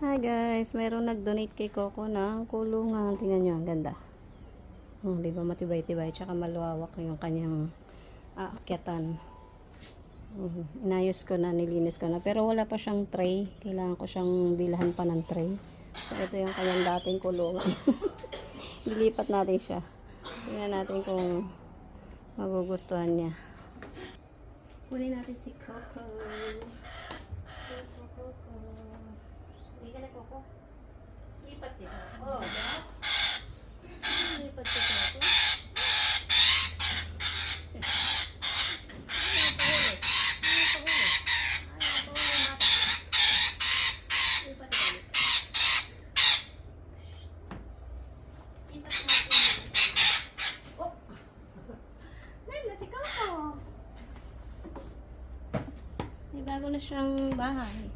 Hi guys, mayroong nag-donate kay Coco ng kulungan. Tingnan nyo, ang ganda. Di ba matibay-tibay, tsaka maluwak yung kanyang aakyatan. Inayos ko na, nilinis ko na. Pero wala pa siyang tray. Kailangan ko siyang bilhan pa ng tray. So ito yung kanyang dating kulungan. Dilipat natin siya. Tingnan natin kung magugustuhan niya. Huli natin si Coco. Coco. Hindi ka na, Coco. Lipat si Coco. Lipat si Coco. May bago na siyang bahay.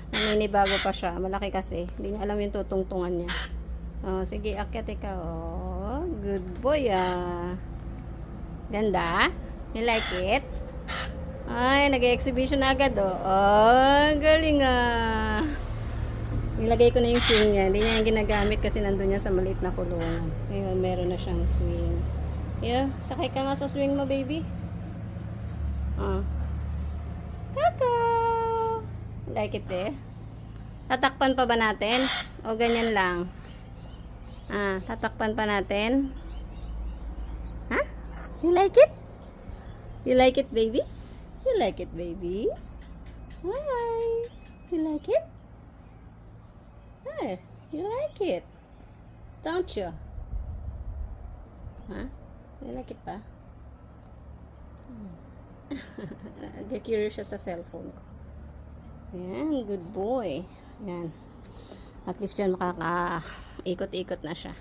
Naninibago pa siya. Malaki kasi. Hindi niya alam yung tutungtungan niya. Oh, sige, akyat ikaw. Oh, good boy Ganda? You like it? Ay, nag-exhibition na agad Oh, galing Nilagay ko na yung swing niya. Hindi niya yung ginagamit kasi nandun niya sa maliit na kulungan. Ngayon, meron na siyang swing. Yeah, sakay ka nga sa swing mo, baby. Coco! Like it Tatakpan pa ba natin? O ganyan lang? Tatakpan pa natin? Ha? You like it? You like it, baby? You like it, baby? Hi! You like it? Hey, you like it? Don't you? You like it pa? Curious siya sa cellphone ko. Ayan, good boy. Ayan. At least yan makaka-ikot-ikot na siya.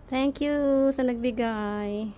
Thank you sa nagbigay.